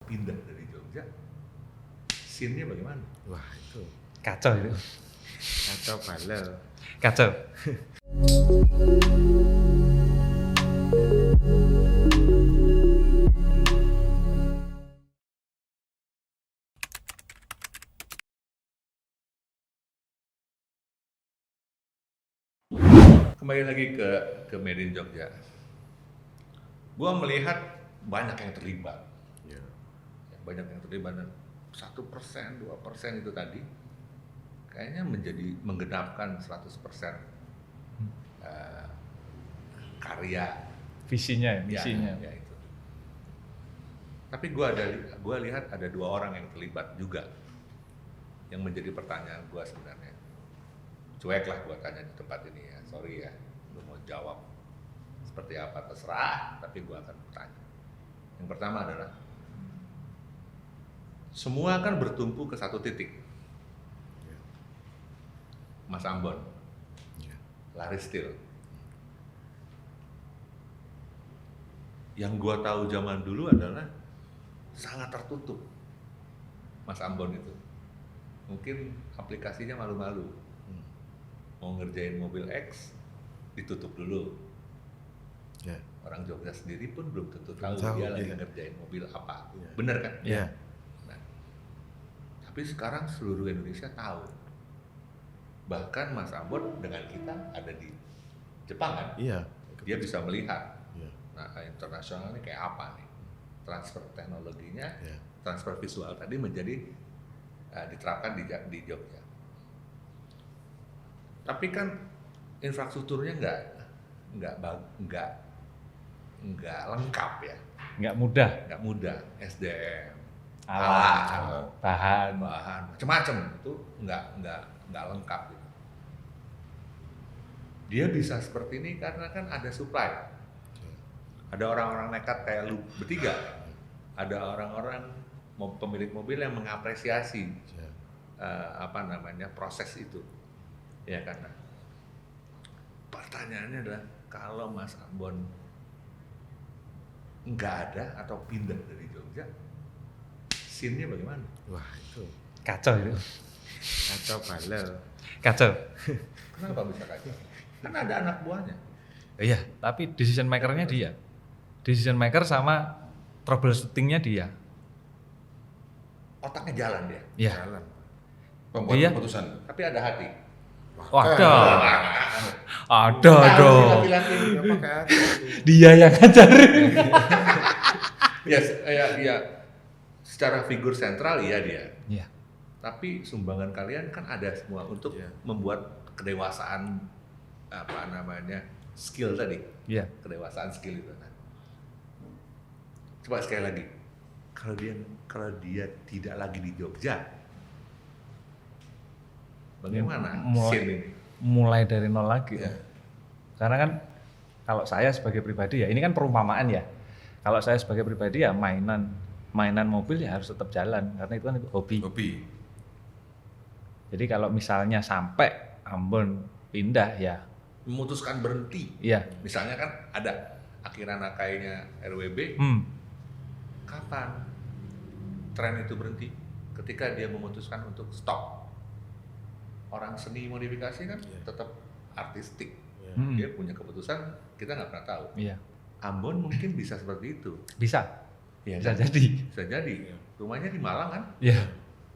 pindah dari Jogja, scene-nya bagaimana? Wah itu Kacau itu. kacau balau. Kacau. Kembali lagi ke Made in Jogja. Gua melihat banyak yang terlibat. Ya. Banyak yang terlibat, dan 1%, 2% itu tadi kayaknya menjadi menggenapkan 100% karya Visinya ya, misinya. ya itu. Tapi gua lihat ada 2 orang yang terlibat juga, yang menjadi pertanyaan gua sebenarnya. Cuek lah gua tanya di tempat ini ya, sorry ya, lu mau jawab seperti apa terserah, tapi gua akan bertanya. Yang pertama adalah, semua kan bertumpu ke satu titik. Ya. Mas Ambon, Ya. laris steel. Yang gua tahu zaman dulu adalah sangat tertutup Mas Ambon itu. Mungkin aplikasinya malu-malu. Mau ngerjain mobil X, ditutup dulu. Ya. Orang Jogja sendiri pun belum tentu Belum tahu tahu, dia lagi iya. ngerjain mobil apa. Iya. Bener kan? Ya. Nah, tapi sekarang seluruh Indonesia tahu. Bahkan Mas Ambon dengan kita ada di Jepang kan? Iya. Dia bisa melihat. Ya. Nah, internasional ini kayak apa nih? Transfer teknologinya, Ya. transfer visual tadi menjadi diterapkan di Jogja. Tapi kan infrastrukturnya nggak lengkap ya, Nggak mudah. nggak mudah. SDM, Alat, bahan. macam-macam itu nggak lengkap gitu. Dia bisa seperti ini karena kan ada supply. Ada orang-orang nekat kayak lu bertiga. Ada orang-orang pemilik mobil yang mengapresiasi Ya. proses itu. Ya kan. Nah, pertanyaannya adalah, kalau Mas Ambon nggak ada atau pindah dari Jogja, scene-nya bagaimana? Wah itu Kacau itu. kacau balau. Kacau. Kenapa bisa kacau? Kan ada anak buahnya. Iya, tapi decision maker-nya dia. Decision maker sama troubleshooting-nya dia. Otaknya jalan dia, Iya. Jalan. Pembuat Iya. keputusan. tapi ada hati. Ada. Ada Tahu sih dong. laki-laki. Ya pakai hati. Dia yang ngajarin. Ya, secara figur sentral iya dia. Iya. Tapi sumbangan kalian kan ada semua untuk Iya. membuat kedewasaan skill tadi. Iya. Kedewasaan skill itu. Nah, coba sekali lagi. Kalau dia tidak lagi di Jogja, bagaimana scene ini? Mulai dari nol lagi. Ya. Karena kan kalau saya sebagai pribadi ya, ini kan perumpamaan ya. Kalau saya sebagai pribadi ya mainan mobil ya harus tetap jalan karena itu kan hobi. Hobi. Jadi kalau misalnya sampai Ambon pindah ya, Memutuskan berhenti. iya. Misalnya kan ada akhiran akainya RWB, kapan tren itu berhenti? Ketika dia memutuskan untuk stop. Orang seni modifikasi kan Iya. tetap artistik. Ya. Dia punya keputusan, kita nggak pernah tahu. Iya. Ambon mungkin bisa seperti itu. Bisa. Ya, Bisa kan? jadi. Bisa jadi. Iya. Rumahnya di Malang kan? Iya.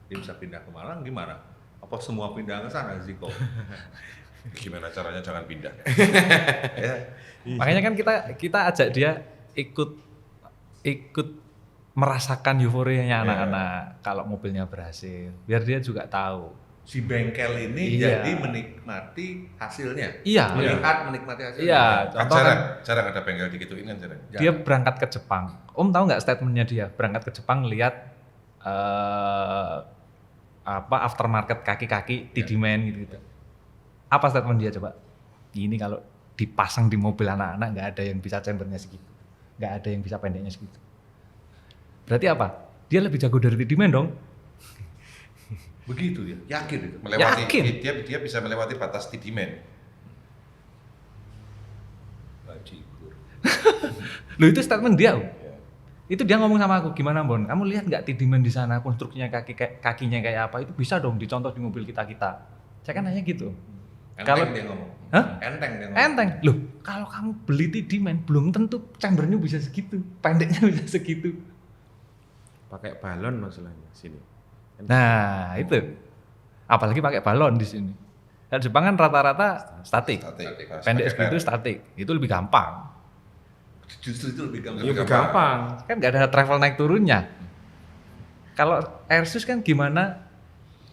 Dia bisa pindah ke Malang gimana? Apa semua pindah ke sana, Ziko? Gimana caranya jangan pindah? Ya. Makanya kan kita ajak dia ikut merasakan euforianya anak-anak kalau mobilnya berhasil. Biar dia juga tahu. Si bengkel ini Iya. jadi menikmati hasilnya. Iya. Menikmati hasilnya. Iya. Kan Contoh kan jarang ada bengkel digituin kan jarang. dia berangkat ke Jepang. Om tahu nggak statementnya dia? Berangkat ke Jepang lihat aftermarket kaki-kaki Tidimen gitu. Apa statement dia coba? Ini kalau dipasang di mobil anak-anak nggak ada yang bisa chambernya segitu, nggak ada yang bisa pendeknya segitu. Berarti apa? Dia lebih jago dari Tidimen dong. Begitu ya, yakin itu. Melewati Yakin. dia bisa melewati batas Tidimen. Bajigur. Loh itu statement dia. Om. Itu dia ngomong sama aku, gimana Bon? Kamu lihat nggak T-Dimen di sana konstruksinya kakinya kayak apa? Itu bisa dong dicontoh di mobil kita. Saya kan nanya gitu. Enteng Kalau- dia ngomong. Hah? Enteng dia ngomong. Enteng. Loh, kalau kamu beli T-Dimen belum tentu chambernya bisa segitu, pendeknya bisa segitu. Pakai balon masalahnya sini. Nah, itu. Apalagi pakai balon di sini. Dan Jepang kan rata-rata statik. Statik. Pendek Pakai segitu rem. statik. Itu lebih gampang. Justru itu lebih gampang. Lebih gampang. Kan nggak ada travel naik turunnya. Kalau Airsus kan gimana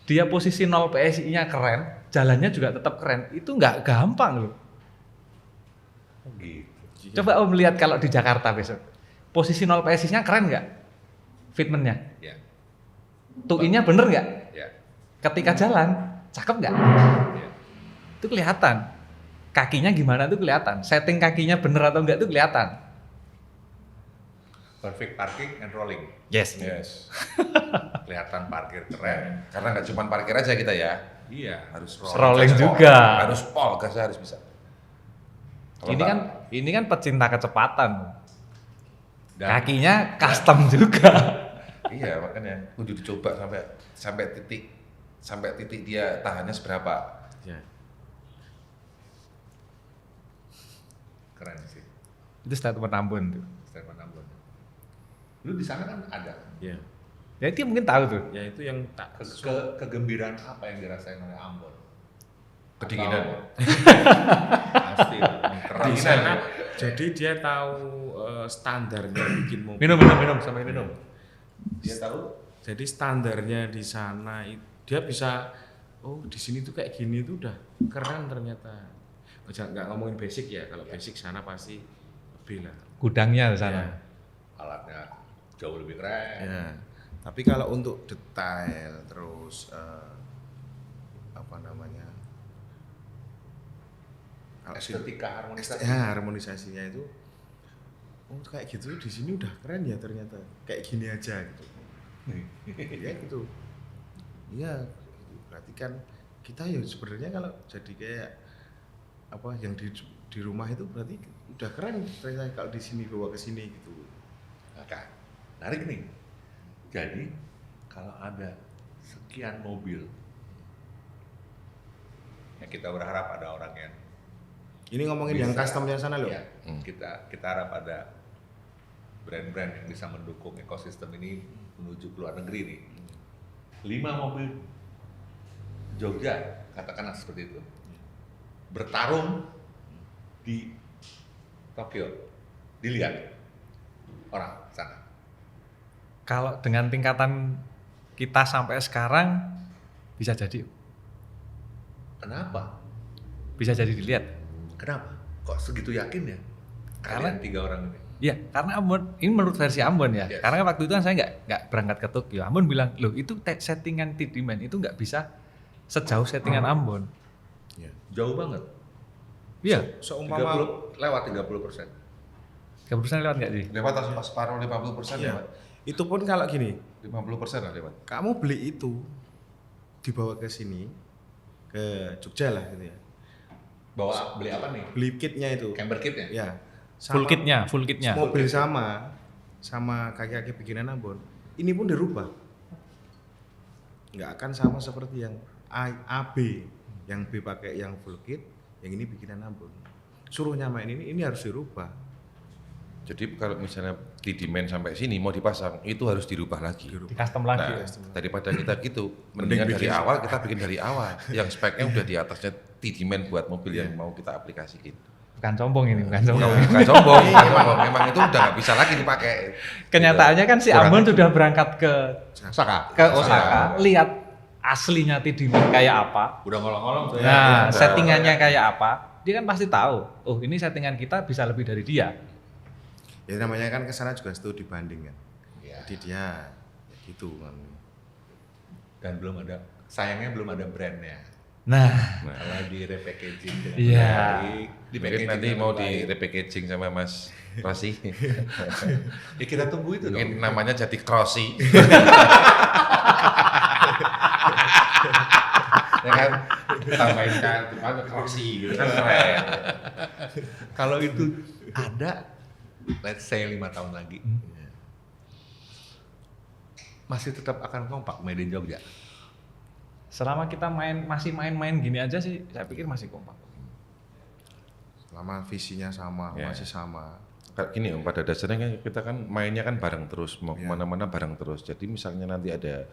dia posisi 0 PSI-nya keren, jalannya juga tetap keren. Itu nggak gampang loh. Oh, gitu. Coba Om lihat kalau di Jakarta besok. Posisi 0 PSI-nya keren nggak? Fitmentnya. Ya. Tuinnya bener nggak? Ya. Ketika jalan, cakep nggak? Ya. Itu kelihatan. Kakinya gimana itu kelihatan. Setting kakinya bener atau enggak itu kelihatan. Perfect parking and rolling. Yes. Yes. Kelihatan parkir keren. Karena nggak cuma parkir aja kita ya. Iya. Harus Rolling gas pol. juga. Harus pol, gasnya harus bisa. Kalau Ini kan pecinta kecepatan. Dan- Kakinya custom juga. Iya, makanya kudu dicoba sampai titik dia tahannya seberapa. Ya. Keren sih. Itu statement Ambon tuh. Statement Ambon. Lu di sana kan ada. Ya. Ya dia mungkin tahu tuh. Ya itu yang tak Kegembiraan apa yang dirasain oleh Ambon? Kedinginan. Pasti. di sana. Jadi dia tahu standarnya bikin mobil. Minum sampai minum. Dia tahu Jadi standarnya di sana dia bisa di sini tuh kayak gini tuh udah keren ternyata. Nggak ngomongin basic ya, kalau basic sana pasti lebih lah. Gudangnya di sana. Ya. alatnya jauh lebih keren. Ya. Tapi kalau untuk detail terus apa namanya? Estetika harmonisasi. Ya, harmonisasinya itu kayak gitu di sini udah keren ya ternyata. Kayak gini aja gitu. Ya gitu. Iya, berarti kan kita ya sebenarnya kalau jadi kayak apa yang di rumah itu berarti udah keren ternyata kalau di sini bawa ke sini gitu. Nah, menarik nih. Jadi kalau ada sekian mobil, ya kita berharap ada orang yang Ini ngomongin bisa, yang customnya sana loh. ya, kita harap ada brand-brand yang bisa mendukung ekosistem ini menuju ke luar negeri nih. 5 mobil Jogja, katakanlah seperti itu, bertarung di Tokyo, dilihat orang sana. Kalau dengan tingkatan kita sampai sekarang bisa jadi Kenapa? bisa jadi dilihat. Kenapa? Kok segitu yakin ya? Kalian 3 orang ini. Iya, karena Ambon ini menurut versi Ambon ya. Yes. Karena waktu itu kan saya nggak berangkat ke Tokyo. Ambon bilang, loh itu settingan T-Dimen itu nggak bisa sejauh settingan Ambon. Ya. Jauh banget. Iya. Seumpama 30%. Keputusan lewat nggak sih? Lewat pas separuh 50% ya, lewat. itu pun kalau gini, 50% lah lewat. kamu beli itu dibawa ke sini ke Jogja lah gitu ya. Bawa beli apa nih? Beli kitnya itu. Camber kitnya? Ya. Full kitnya. Mobil sama kaki-kaki bikinan Ambon. Ini pun dirubah. Nggak akan sama seperti yang AB, yang B pakai yang full kit, yang ini bikinan Ambon. Suruh nyamain ini harus dirubah. Jadi kalau misalnya di demand sampai sini mau dipasang itu harus dirubah lagi. Di custom lagi. Nah, daripada kita gitu, mendingan dari awal kita bikin dari awal. Yang speknya udah di atasnya T-Demand buat mobil yang mau kita aplikasiin. Bukan sombong ini, bukan sombong. Bukan sombong, memang itu udah nggak bisa lagi dipakai. Kenyataannya kan si Kurang Ambon aja. sudah berangkat ke Osaka. Osaka, lihat aslinya T-Dimen kayak apa. Udah ngolong-ngolong tuh ya. Nah, udah. settingannya kayak apa? Dia kan pasti tahu. Oh, ini settingan kita bisa lebih dari dia. Ya namanya kan kesana juga studi dibanding kan. Iya. Jadi dia ya gitu kan. Dan belum ada, sayangnya belum ada brandnya. Nah, Kalau di repackaging dengan Iya. baik, di Mungkin packaging nanti dengan mau baik. di repackaging sama Mas Rossi. Ya kita tunggu itu Mungkin dong. namanya jadi Crossy. Ya kan? Tambahin kan depan Crossy gitu kan keren. Kalau itu ada, let's say 5 tahun lagi, masih tetap akan kompak Made in Jogja. Selama kita masih main-main gini aja sih, saya pikir masih kompak. Selama visinya sama, Ya. masih sama. Kayak gini Om, pada dasarnya kan kita kan mainnya kan bareng terus, mau Iya. kemana-mana bareng terus. Jadi misalnya nanti ada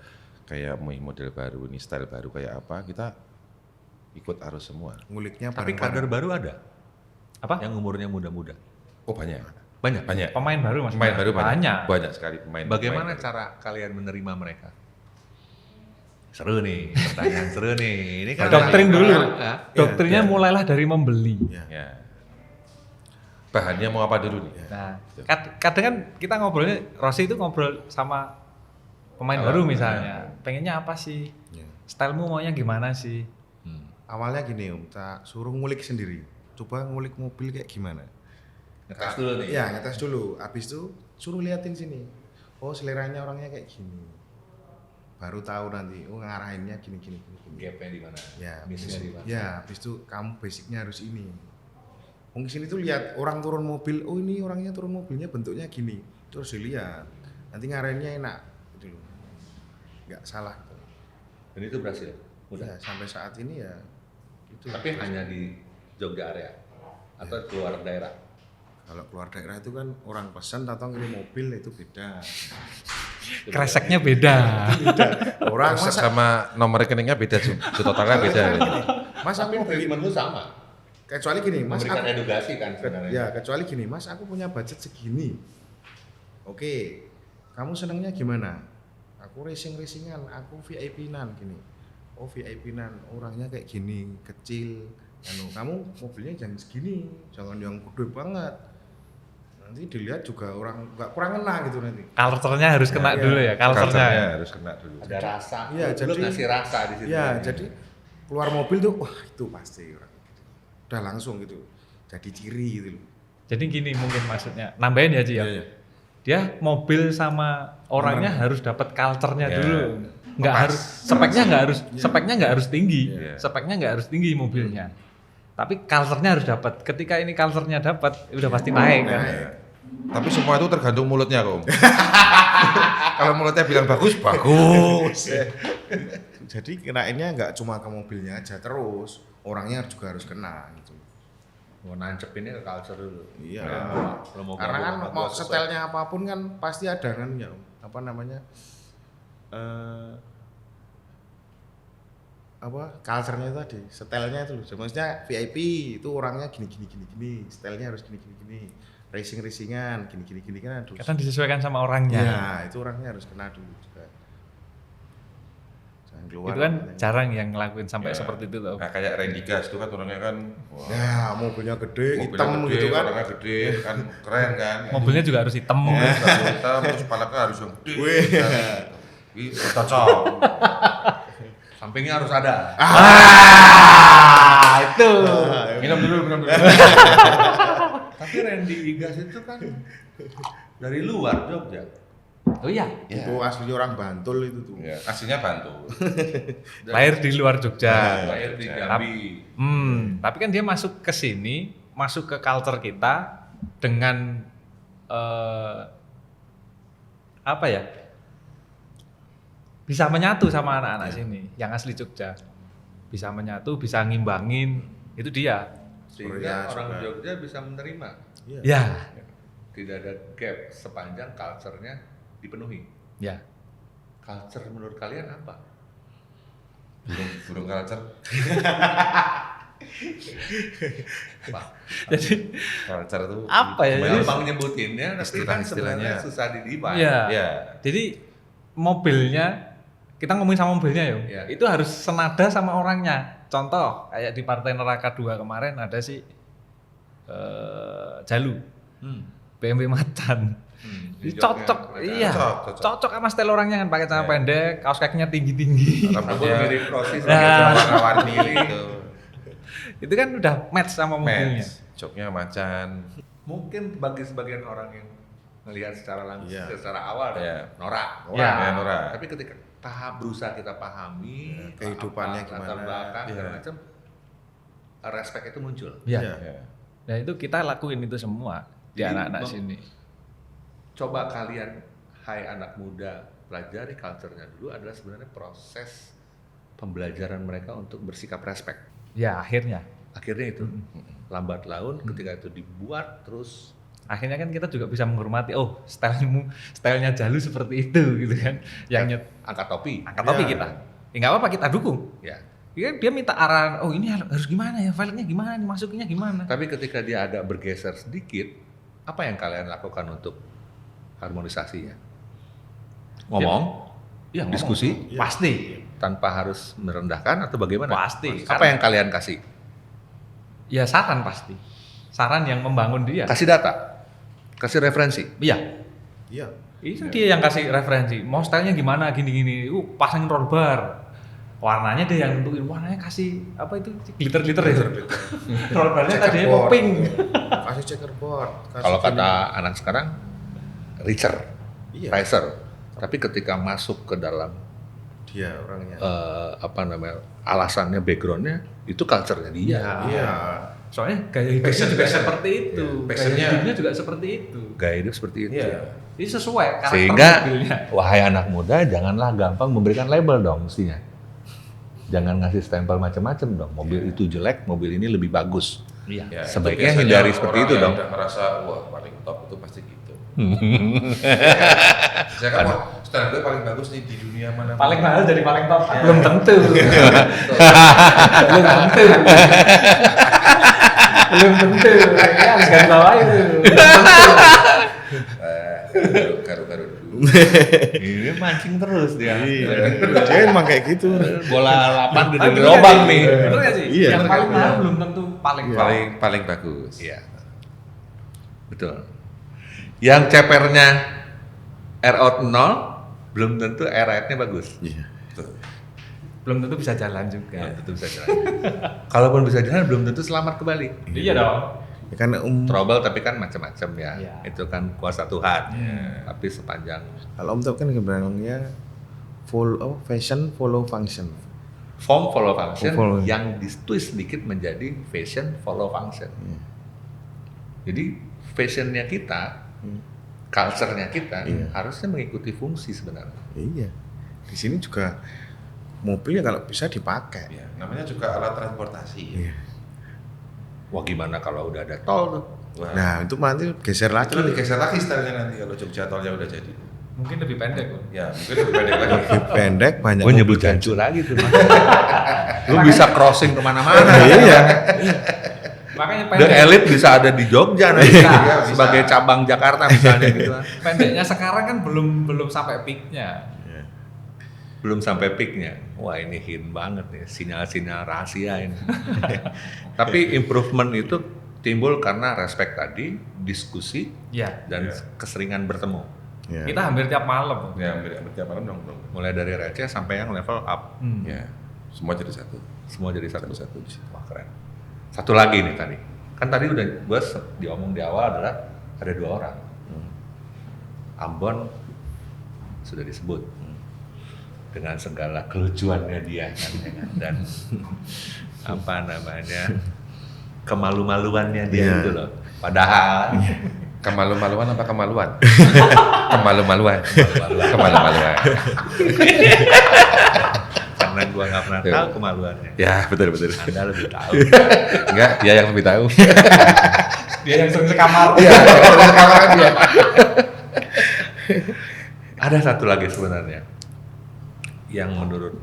kayak model baru, ini style baru kayak apa, kita ikut arus semua. Nguliknya Tapi bareng-bareng. kader baru ada Apa? yang umurnya muda-muda. Oh banyak, Banyak. banyak. Pemain baru maksudnya? Pemain baru Banyak. banyak sekali pemain. Bagaimana pemain baru. cara kalian menerima mereka? Seru nih, pertanyaan seru nih. Ini kan Doktrin dulu. Hah? Doktrinnya Ya. mulailah dari membeli. Ya. Ya. Bahannya mau apa dulu nih? Nah, kadang kan kita ngobrolnya, Rossi itu ngobrol sama pemain Kalau- baru misalnya. Pengennya apa sih? Ya. Stylemu maunya gimana sih? Hmm. Awalnya gini Om, tak suruh ngulik sendiri. Coba ngulik mobil kayak gimana. Ngetes dulu nih. Iya, ngetes dulu. Habis itu suruh liatin sini. Oh, seleranya orangnya kayak gini. Baru tahu nanti, oh ngarahinnya gini. Gapnya di mana? Ya, Missnya di mana? ya, habis itu kamu basicnya harus ini. Mungkin sini tuh lihat orang turun mobil, oh ini orangnya turun mobilnya bentuknya gini. Terus dilihat. Nanti ngarahinnya enak gitu loh. Nggak salah. Dan itu berhasil. Udah. Ya, sampai saat ini ya itu. Tapi hanya di Jogja area atau keluar daerah. Kalau keluar daerah itu kan orang pesan atau ngirim mobil itu beda. Kreseknya beda. Orang Masa masa sama nomor rekeningnya beda, totalnya beda. Mas aku Tapi mau bikin treatment lu sama. kecuali gini, Mas Memberikan aku edukasi kan sebenarnya. ya kecuali gini, Mas aku punya budget segini. Oke, kamu senangnya gimana? Aku racing-racingan, aku VIP-nan gini. Oh VIP-nan, orangnya kayak gini, kecil. Kamu mobilnya jangan segini, jangan yang gede banget. Nanti dilihat juga orang nggak kurang kena gitu nanti. Culture-nya harus kena Iya. dulu ya, culture-nya. Culture-nya harus kena dulu. Ada rasa. Iya, Lu jadi- ngasih rasa di situ. Ya, kan. jadi keluar mobil tuh, wah itu pasti orang. Udah langsung gitu, jadi ciri gitu loh. Jadi gini mungkin maksudnya, nambahin ya Ci ya. Iya. Dia mobil sama orangnya harus dapat culture-nya Ya. dulu. Nggak Pas. harus speknya nggak harus tinggi. Iya. Speknya nggak harus tinggi mobilnya. Tapi culture-nya harus dapat. Ketika ini culture-nya dapat, udah pasti naik kan. Nah, tapi semua itu tergantung mulutnya kok Om. Kalau mulutnya bilang bagus, bagus. Jadi kenainnya nggak cuma ke mobilnya aja terus, orangnya juga harus kena gitu. Mau nancepinnya ke culture dulu. Iya. Lo mau Karena kan gabung sama mau gua sesuai. setelnya apapun kan pasti ada kan ya, apa namanya? Apa culture-nya itu tadi, setelnya itu loh. Maksudnya VIP itu orangnya gini, setelnya harus gini. Racing-racingan gini kan harus. Kadang disesuaikan sama orangnya. Ya, itu orangnya harus kena dulu juga. Jangan keluar. Itu kan orangnya. jarang yang ngelakuin sampai Ya. seperti itu loh. Nah kayak Randy Gas itu kan orangnya kan, wah, Ya, mobilnya gede, mobilnya hitam gede, gitu kan. orangnya gede, kan keren kan. Mobilnya juga harus hitam. Mobilnya juga hitam, terus palaknya harus yang gede. Wih. kan. Ih, cocok. Sampingnya harus ada. Itu. Minum dulu. Tapi Randy Igas itu kan dari luar Jogja. Oh iya, Itu asli orang Bantul itu tuh. Ya, aslinya Bantul. lahir di luar Jogja. Lahir di Jambi. Tapi kan dia masuk ke sini, masuk ke culture kita dengan apa ya? Bisa menyatu sama anak-anak sini yang asli Jogja. Bisa menyatu, bisa ngimbangin, itu dia. Sehingga Ya, orang suka. Jogja bisa menerima. Iya. Ya, Tidak ada gap sepanjang culture-nya dipenuhi. ya. Culture menurut kalian apa? Burung culture. Apa? Jadi Culture itu apa ya? Jadi, Gampang nyebutinnya, tapi kan sebenarnya Istilah-istilahnya. susah didefine. ya. Ya. Jadi mobilnya, kita ngomongin sama mobilnya ya, Iya. itu harus senada sama orangnya. Contoh kayak di Partai Neraka 2 kemarin ada si Jalu, Hmm. BMW Macan. Di Ini cocok, joknya, iya, Cocok. cocok sama style orangnya kan pakai celana Iya. pendek, kaos kakinya tinggi-tinggi. Rambut Rambutnya mirip Rosis. Nah. warna-warni gitu. Itu kan udah match sama mobilnya. Match. Joknya macan. Mungkin bagi sebagian orang yang melihat secara langsung, Iya. secara awal, Iya. norak. Iya. Ya, Nora. Tapi ketika berusaha kita pahami Ya, kehidupannya apa, latar gimana. belakang segala Iya. macam, respect itu muncul. Iya. Iya. Ya. Nah itu kita lakuin itu semua di Jadi, anak-anak Bang, sini. Coba kalian, hai anak muda pelajari culture-nya dulu adalah sebenarnya proses pembelajaran mereka untuk bersikap respect. Ya akhirnya Akhirnya itu lambat laun ketika itu dibuat terus akhirnya kan kita juga bisa menghormati, oh stylenya Jalu seperti itu gitu kan, yang angkat topi. angkat topi Ya. kita, ya nggak apa-apa kita dukung. Ya. Dia minta arahan, oh ini harus gimana ya, filenya gimana, masukinnya gimana. Tapi ketika dia agak bergeser sedikit, apa yang kalian lakukan untuk harmonisasinya? Ngomong, Ya, ngomong. diskusi, Ya. Pasti, tanpa harus merendahkan atau bagaimana? Pasti. Apa yang kalian kasih? ya saran pasti, saran yang membangun dia. Kasih data, kasih referensi. Iya, Iya. itu dia yang kasih referensi. Mau stylenya gimana, gini-gini. Pasangin roll bar. Warnanya dia yang nentuin. Warnanya kasih apa itu? Glitter-glitter ya. Roll barnya tadinya mau Checkerboard. pink. Kasih checkerboard. kasih Kalau gini. kata anak sekarang, richer, Iya. riser. Tapi ketika masuk ke dalam Dia orangnya. alasannya, backgroundnya, itu culture-nya dia. Iya. Soalnya gaya hidupnya juga seperti itu. Iya. Gaya Passionnya. hidupnya juga seperti itu. Gaya hidup seperti itu. Iya. Ini sesuai karakter Sehingga, mobilnya. wahai anak muda, janganlah gampang memberikan label dong mestinya. Jangan ngasih stempel macam-macam dong. Mobil itu jelek, mobil ini lebih bagus. Iya. Ya, itu Sebaiknya biasanya hindari seperti orang itu yang dong. udah merasa wah paling top itu pasti gitu. Saya kan wah style gue paling bagus nih di dunia mana. Paling mahal jadi paling top. Iya. Belum tentu. Belum tentu. Belum tentu. Ya harus garis bawahi itu. Garu-garu dulu. Ini mancing terus dia. Iya. Dia emang kayak gitu. Bola 8 udah Tapi di bener lubang nggak nih. sih? Bener nggak sih? Iya. Yang paling mahal belum tentu paling top. Paling bagus. Iya. Betul. Yang cepernya air out 0 belum tentu air ride-nya bagus. Iya. Betul. Belum tentu bisa jalan juga. Belum tentu bisa jalan. Kalaupun bisa jalan belum tentu selamat kembali. Iya dong. Ya kan Trouble tapi kan macam-macam ya. Iya. Itu kan kuasa Tuhan. Tapi sepanjang kalau Om Top kan bilangnya fashion follow function. form follow function Follow. yang ditwist sedikit menjadi fashion follow function. Jadi fashionnya kita, culture-nya kita Iya. harusnya mengikuti fungsi sebenarnya. Iya. Di sini juga mobil ya kalau bisa dipakai. Ya, namanya juga alat transportasi. Iya. Wah gimana kalau udah ada tol tuh? Wah, Nah, itu nanti geser lagi. itu digeser lagi stylenya nanti kalau Jogja tolnya udah jadi. Mungkin lebih pendek kok. Ya, mungkin lebih pendek lagi. Lebih pendek banyak. Gue nyebut mobil jancu lagi tuh. Lu bisa crossing kemana-mana. Iya. Makanya The pendek. Elite bisa ada di Jogja nanti Bisa, bisa. sebagai cabang Jakarta misalnya gitu. Pendeknya sekarang kan belum sampai peaknya. Belum sampai peaknya. Wah ini hint banget nih, sinyal-sinyal rahasia ini. Tapi improvement itu timbul karena respect tadi, diskusi, Iya. dan Iya. keseringan bertemu. Ya. Kita hampir tiap malam. Ya, hampir tiap malam dong. Mulai dari receh sampai yang level up. Ya, semua jadi satu. Semua jadi satu. Satu di situ. Wah keren. Satu lagi nih tadi. Kan tadi udah gue diomong di awal adalah ada 2 orang. Ambon sudah disebut dengan segala kelucuannya dia kan, ya kan? Dan apa namanya kemalu-maluannya dia Iya. itu loh. Padahal Kemalu-maluan apa kemaluan? Kemalu-maluan. Kemalu-maluan. karena gua nggak pernah Tuh. tahu kemaluannya. Ya, betul. Anda lebih tahu. Enggak, dia yang lebih tahu. Dia yang sering sekamar. Iya, sekarang dia. Ada satu lagi sebenarnya yang menurut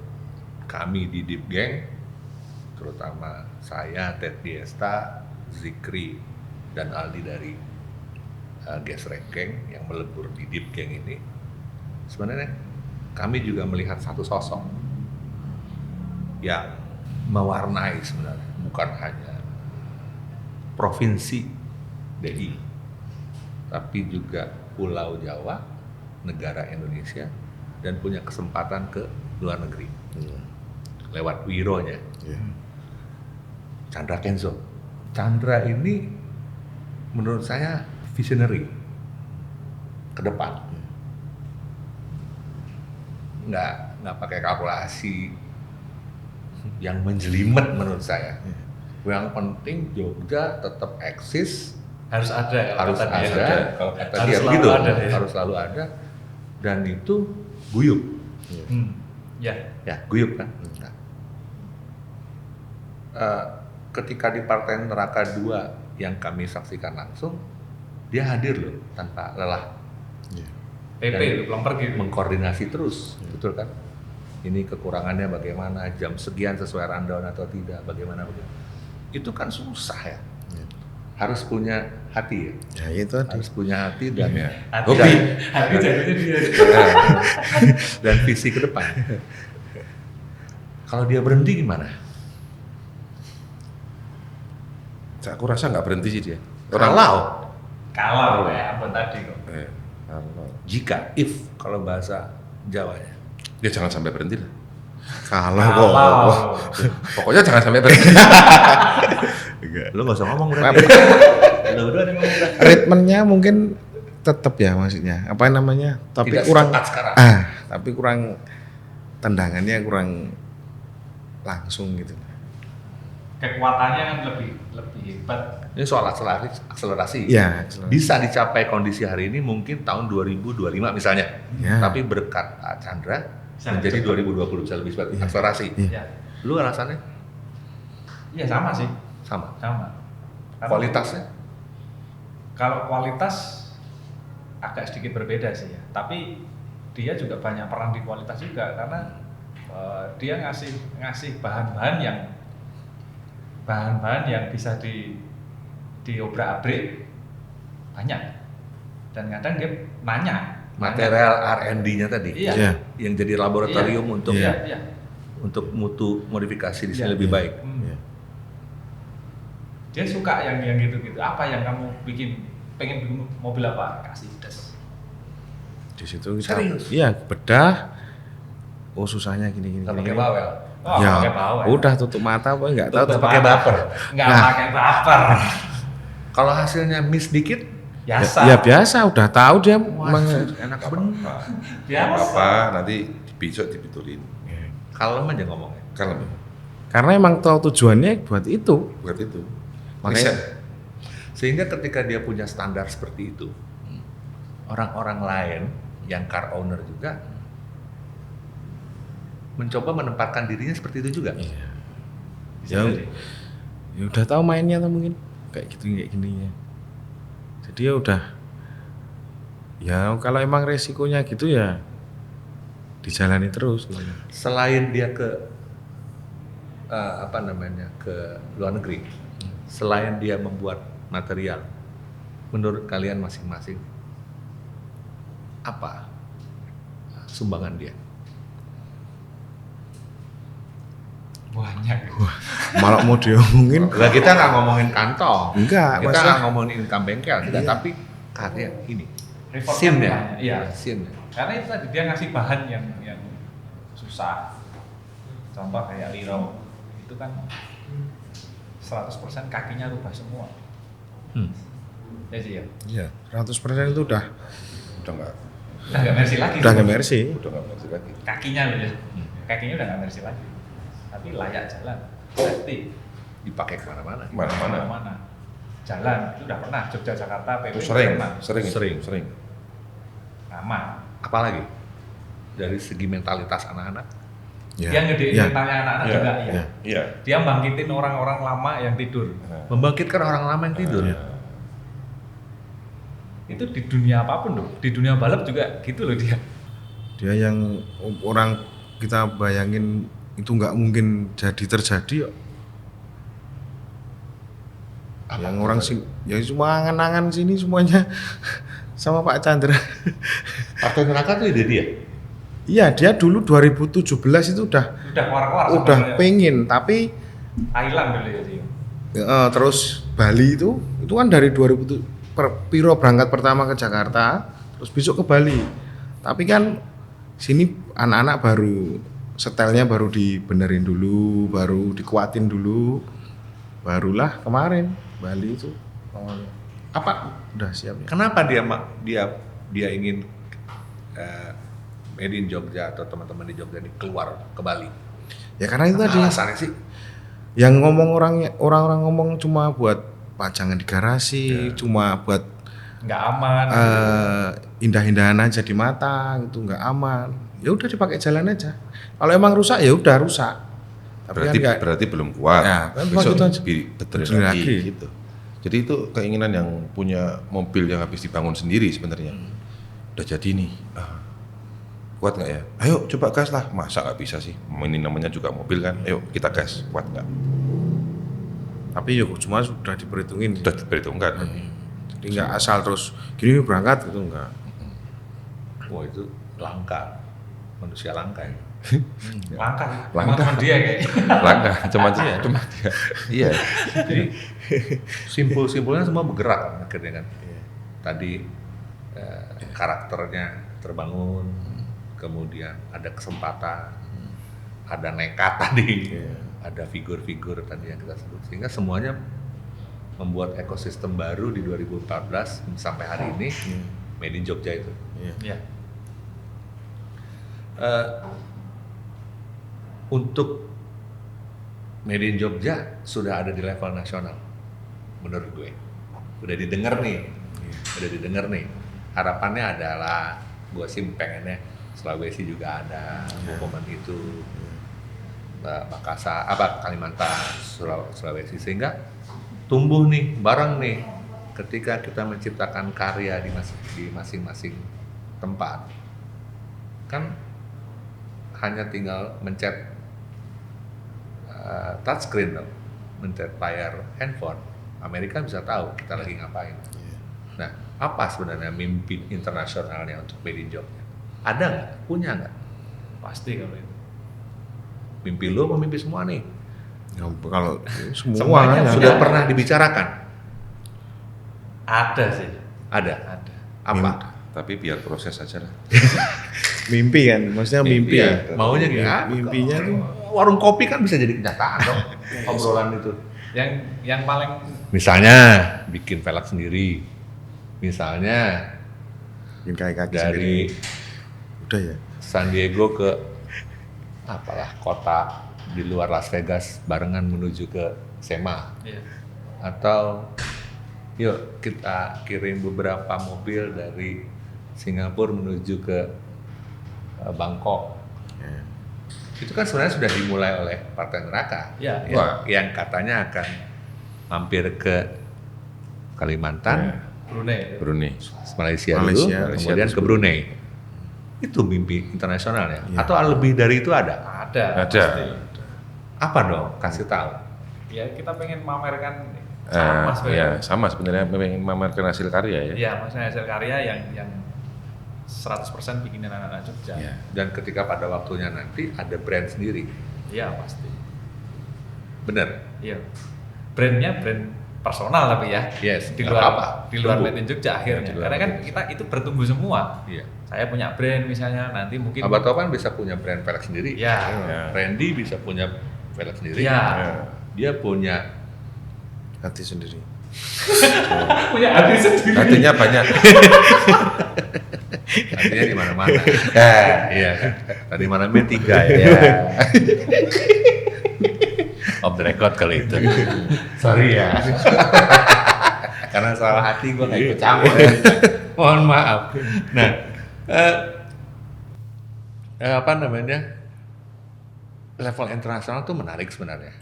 kami di Deep Gang, terutama saya, Ted Diesta, Zikri, dan Aldi dari Gesrek Gang yang melebur di Deep Gang ini, sebenarnya kami juga melihat satu sosok yang mewarnai sebenarnya, bukan hanya provinsi DI, tapi juga Pulau Jawa, negara Indonesia, dan punya kesempatan ke luar negeri lewat Wironya, Iya. Chandra Kenzo. Chandra ini menurut saya visionary ke depan, nggak pakai kalkulasi yang menjelimet menurut saya. Yang penting Jogja tetap eksis, Harus ada. harus kata dia. ada, kalau kata Harus dia selalu begitu, ada, ya. harus selalu ada. dan itu guyup. Ya. Ya, guyup kan. Nah, ketika di Partai Neraka 2 yang kami saksikan langsung, dia hadir loh tanpa lelah. PP Dan pulang pergi. mengkoordinasi terus, betul kan? Ini kekurangannya bagaimana, jam sekian sesuai rundown atau tidak, bagaimana. Itu kan susah ya. Harus punya hati ya. Ya itu tadi. Harus punya hati dan Hati jadinya dia. dan visi ke depan. Kalau dia berhenti gimana? Aku rasa nggak berhenti sih dia. Kalau ya apa tadi kok. Kalau jika, if kalau bahasa Jawanya. dia jangan sampai berhenti lah. Kalau Pokoknya jangan sampai berhenti. Lu nggak usah ngomong berarti. Lu berdua ada ngomong dah. ritmennya mungkin tetap ya maksudnya. Apa namanya? Tapi Tidak kurang secepat sekarang. tapi kurang tendangannya kurang langsung gitu. Kekuatannya kan lebih hebat. Ini soal akselerasi. Ya, Bisa dicapai kondisi hari ini mungkin tahun 2025 misalnya. Ya. Tapi berkat Pak Chandra Bisa menjadi cepat. 2020 bisa lebih cepat akselerasi. Iya. Ya. Lu alasannya Iya sama sih. sama. Sama. Karena Kualitasnya kalau kualitas agak sedikit berbeda sih ya. Tapi dia juga banyak peran di kualitas juga karena dia ngasih bahan-bahan yang bisa diobrak-abrik banyak. Dan kadang dia nanya material R&D-nya tadi. Iya. Iya. Yang jadi laboratorium untuk Iya. untuk mutu modifikasi di sini Iya. lebih baik. Iya. Dia suka yang gitu-gitu. Apa yang kamu pengen bikin mobil apa? Kasih des. Di situ kita Serius? iya bedah. Oh susahnya gini. Nggak pakai bawel. Oh, Ya, pakai bawel. udah tutup mata apa enggak tahu. Tutup pakai baper. Nggak Nah. pakai baper. Kalau hasilnya miss dikit, Biasa. Ya biasa, udah tahu dia enak bener. Biasa. Apa nanti besok dibetulin. Kalem aja ngomongnya. Kalau karena emang tahu tujuannya buat itu. buat itu. Makanya Sehingga ketika dia punya standar seperti itu, orang-orang lain yang car owner juga mencoba menempatkan dirinya seperti itu juga. Iya. Bisa Ya, jadi. ya udah tahu mainnya tuh mungkin kayak gini ya. Jadi ya udah. Ya kalau emang resikonya gitu ya dijalani terus. Selain dia ke ke luar negeri, selain dia membuat material, menurut kalian masing-masing apa sumbangan dia? Banyak. Malah mau diomongin Nah, kita nggak ngomongin kantong, enggak, kita masalah nggak ngomongin income bengkel, tidak, Iya. tapi karya ini, Reportnya scene-nya, banyak, iya. scene-nya. Karena itu tadi dia ngasih bahan yang susah. Contoh kayak Liro itu kan 100% kakinya rubah semua. Ya sih ya. Iya, 100% itu udah Udah nggak mercy lagi. nggak semua. mercy. Udah nggak bersih lagi. Kakinya loh ya. Kakinya udah nggak mercy lagi. Tapi layak jalan. Safety. Dipakai kemana-mana. Mana-mana. Jalan itu udah pernah Jogja Jakarta PW Sering, pernah. Sering. Aman. Apalagi dari segi mentalitas anak-anak, Ya. Dia ngedein Ya. mentalnya anak-anak Iya, juga iya. iya. Iya. Dia bangkitin orang-orang lama yang tidur. membangkitkan orang lama yang tidur. Iya. Itu di dunia apapun loh. Di dunia balap juga gitu loh dia. Dia yang orang kita bayangin itu nggak mungkin terjadi kok. Yang orang sih ya cuma angan-angan sini semuanya sama Pak Chandra. Partai Neraka tuh ide dia. Iya, dia dulu 2017 itu udah Keluar-keluar udah sebenarnya. pengen, tapi Thailand dulu ya dia. terus Bali itu kan dari 2000 Piro berangkat pertama ke Jakarta, terus besok ke Bali. Tapi kan sini anak-anak baru setelnya baru dibenerin dulu, baru dikuatin dulu, barulah kemarin Bali itu awalnya. Apa? Udah siap ya. Kenapa dia ingin Made in Jogja atau teman-teman di Jogja ini keluar ke Bali? Ya karena itu tadi Alasannya sih yang ngomong orang-orang ngomong cuma buat pajangan di garasi, cuma buat nggak aman. indah-indahan aja di mata gitu, nggak aman. Ya udah dipakai jalan aja. Kalau emang rusak ya udah rusak. Tapi Berarti kan nggak, berarti belum kuat. Ya, kan Besok gitu aja. betulin Betulin lagi lagi. gitu. Jadi itu keinginan yang punya mobil yang habis dibangun sendiri sebenarnya. Udah jadi nih. Kuat nggak ya? Ayo coba gas lah. Masa nggak bisa sih? Ini namanya juga mobil kan. Ayo kita gas. Kuat nggak? tapi ya cuma sudah diperhitungin. Sudah diperhitungkan. Jadi nggak asal terus gini berangkat gitu enggak. Wah itu langka, manusia langka ya. Langkah. Langkah. Cuma dia kayak. Langkah. Cuma dia. Iya. Jadi simpul-simpulnya semua bergerak akhirnya kan. Tadi karakternya terbangun, kemudian ada kesempatan, ada nekat tadi, ada figur-figur tadi yang kita sebut, sehingga semuanya membuat ekosistem baru di 2014 sampai hari ini Made in Jogja itu. Iya. Untuk Made in Jogja sudah ada di level nasional, menurut gue. Udah didengar nih. Harapannya adalah, gue sih pengennya Sulawesi juga ada momen itu, Makassar, Kalimantan, Sulawesi, sehingga tumbuh nih bareng nih. Ketika kita menciptakan karya di masing-masing tempat, kan hanya tinggal mencet touchscreen loh, mencet layar handphone, Amerika bisa tahu kita lagi ngapain. Nah, apa sebenarnya mimpi internasionalnya untuk Made in Jogja? Ada nggak? Punya nggak? Pasti kalau itu. Mimpi lo apa mimpi semua nih? Ya, kalau Semuanya semuanya Sudah pernah dibicarakan? Ada sih. Ada. Apa? Tapi biar proses aja lah. mimpi kan, maksudnya mimpi Iya, ya. maunya gimana? Mimpinya tuh Warung kopi kan bisa jadi kenyataan dong, obrolan itu. Yang paling Misalnya bikin velg sendiri, misalnya bikin kaki sendiri. dari Udah ya. San Diego ke apalah kota di luar Las Vegas barengan menuju ke SEMA, iya. atau yuk kita kirim beberapa mobil dari Singapura menuju ke Bangkok. Ya. Itu kan sebenarnya sudah dimulai oleh Partai Neraka, Iya. yang katanya akan mampir ke Kalimantan, Brunei. Malaysia dulu, Malaysia, kemudian ke Brunei. Itu mimpi internasional ya? Atau lebih dari itu ada? Ada. Ada. Pasti. Apa dong? Kasih tahu. Ya kita pengen memamerkan Ya sama sebenarnya memang memamerkan hasil karya ya. Iya, maksudnya hasil karya yang 100% bikin anak-anak Jogja. Iya. Dan ketika pada waktunya nanti ada brand sendiri. Iya, pasti. Bener? Iya. Brandnya brand personal tapi ya. Yes, Di nggak luar apa-apa. di luar Tumbuh. Made in Jogja akhirnya. Di luar Karena kan Made in kita itu bertumbuh semua. Iya. Saya punya brand misalnya, nanti mungkin Abah Topan bisa punya brand velg sendiri. Iya. Ya. Randy bisa punya velg sendiri. Iya. Ya. Dia punya Hati sendiri. punya hati sendiri. Artinya banyak. artinya di mana-mana. Iya kan. Tadi malamnya 3 ya. Iya. Off the record kali itu. Sorry ya. Karena salah hati gue nggak ikut campur. Mohon maaf. Nah, apa namanya? Level internasional tuh menarik sebenarnya.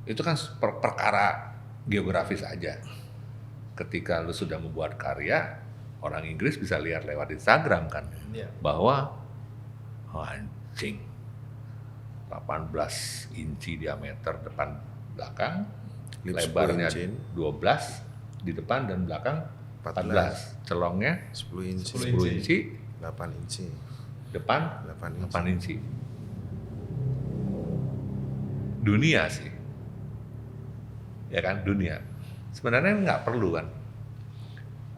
Itu kan perkara geografis aja. Ketika lu sudah membuat karya, orang Inggris bisa lihat lewat Instagram kan, Iya. bahwa anjing 18 inci diameter depan belakang, Lips lebarnya 10 inci. 12 di depan dan belakang 14, celongnya 10 inci, 10 inci, 8 inci, depan 8 inci. 8 inci. Dunia sih, ya kan, dunia. Sebenarnya nggak perlu kan,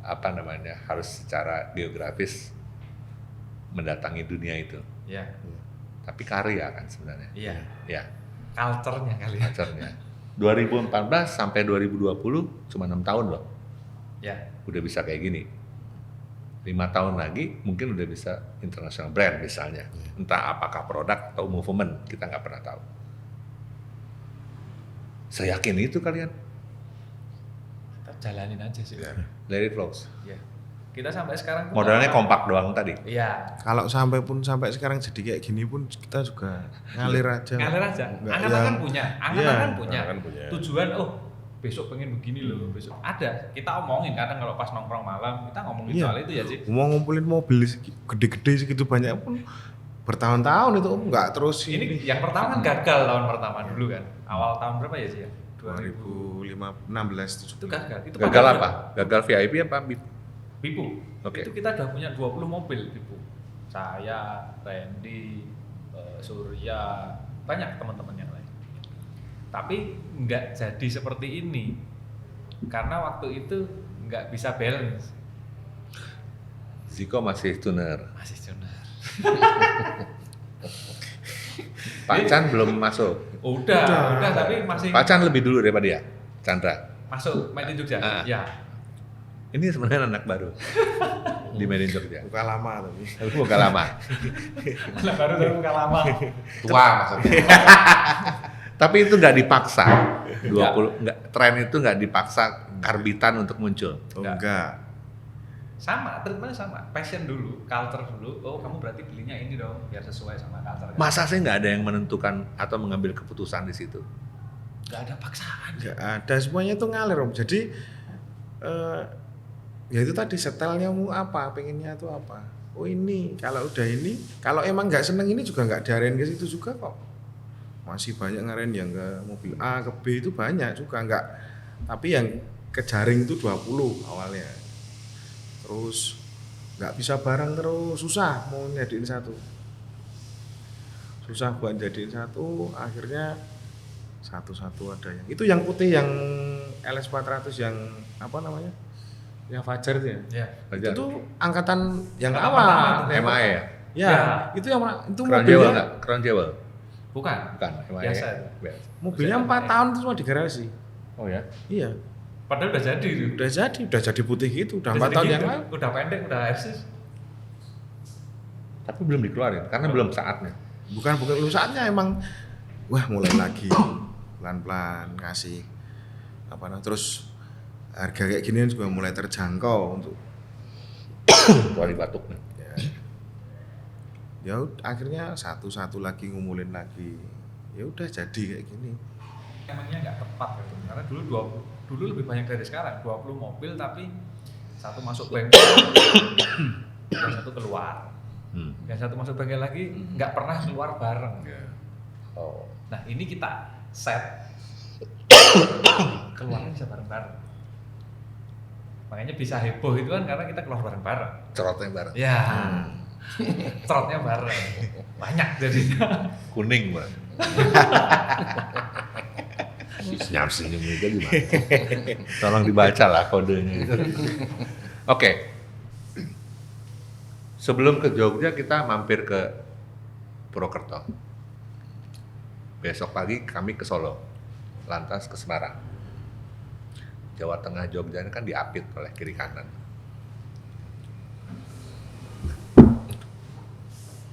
apa namanya, harus secara geografis mendatangi dunia itu. Iya. Tapi karya kan sebenarnya. Iya. Ya, Culture-nya kali ya. culture-nya. 2014 sampai 2020 cuma 6 tahun loh, Ya. udah bisa kayak gini. 5 tahun lagi mungkin udah bisa international brand misalnya. Entah apakah produk atau movement, kita nggak pernah tahu. Saya yakin itu kalian. jalanin aja sih. Let it flows. Ya. Kita sampai sekarang Modalnya kompak doang tadi. Iya. Kalau sampai sekarang jadi kayak gini pun kita juga ngalir aja. Ngalir aja. Nggak Angan-angan yang- punya, Iya, angan-angan punya. angan punya. Tujuan besok pengen begini loh, besok ada. Kita omongin kadang kalau pas nongkrong malam kita ngomongin Iya. soal itu ya sih. Mau ngumpulin mobil gede-gede segitu banyak pun bertahun-tahun itu nggak terus Ini yang pertama kan gagal tahun pertama dulu kan. Awal tahun berapa ya sih ya? 2016 Itu gagal. Itu Gagal padahal apa? Gagal VIP apa? Bipu. Oke. Itu kita udah punya 20 mobil Bipu. Saya, Randy, Surya, banyak teman-teman yang lain. Tapi nggak jadi seperti ini karena waktu itu nggak bisa balance. Ziko masih tuner. Masih tuner. Pacan belum masuk. Udah, tapi masih Pacan lebih dulu daripada dia. Chandra. masuk Made in Jogja. Ah. Ya. Ini sebenarnya anak baru di Made in Jogja. bukan lama tapi Tapi bukan lama. Anak baru tapi bukan lama. Tua maksudnya. Tapi itu nggak dipaksa. 20 nggak, tren itu nggak dipaksa karbitan untuk muncul. enggak Sama, treatmentnya sama. Passion dulu, culture dulu. Oh, kamu berarti belinya ini dong, biar sesuai sama culture. Masa sih nggak ada yang menentukan atau mengambil keputusan di situ? Nggak ada paksaan. enggak ada, semuanya itu ngalir Om. Jadi ya itu tadi setelnya mau apa, pengennya tuh apa. Oh ini, kalau udah ini, kalau emang nggak seneng ini juga nggak diarahin ke situ juga kok. Masih banyak ngarahin yang ke mobil A ke B itu banyak juga nggak. Tapi yang ke jaring itu 20 awalnya. Terus nggak bisa bareng terus, susah mau jadiin satu. Susah buat jadiin satu, akhirnya satu-satu ada yang. Itu yang putih yang LS400 yang apa namanya? Yang Fajar itu ya. Ya. Fajar. Itu angkatan yang Angkatan awal. pertama. MAE ya? Ya, Ya. itu yang itu Crown Jewel mobilnya nggak? Crown Jewel? Bukan. Bukan, MAE. Biasa itu. Biasa. mobilnya 4 tahun itu cuma di garasi. Oh ya? Iya, Padahal udah jadi itu. udah jadi putih gitu, udah 4 Udah tahun jadi yang gitu. lalu. Udah pendek, udah eksis. Tapi belum dikeluarin karena belum saatnya. Bukan lu saatnya emang wah mulai lagi pelan-pelan ngasih apa namanya, terus harga kayak ginian juga mulai terjangkau untuk Wali Batuk nih. ya akhirnya satu-satu lagi ngumpulin lagi, ya udah jadi kayak gini. Emangnya nggak tepat gitu. Karena dulu lebih banyak dari sekarang. 20 mobil tapi satu masuk bengkel, yang satu keluar. Yang satu masuk bengkel lagi nggak pernah keluar bareng. Oh. Nah ini kita set keluarnya bisa bareng-bareng. Makanya bisa heboh itu kan karena kita keluar bareng-bareng. Cerotnya bareng. Ya, trotnya bareng. Banyak jadinya. Kuning bang. Senyum-senyum itu gimana? Tolong dibaca lah kodenya itu. Oke. Sebelum ke Jogja kita mampir ke Purwokerto. Besok pagi kami ke Solo, lantas ke Semarang. Jawa Tengah Jogja ini kan diapit oleh kiri kanan.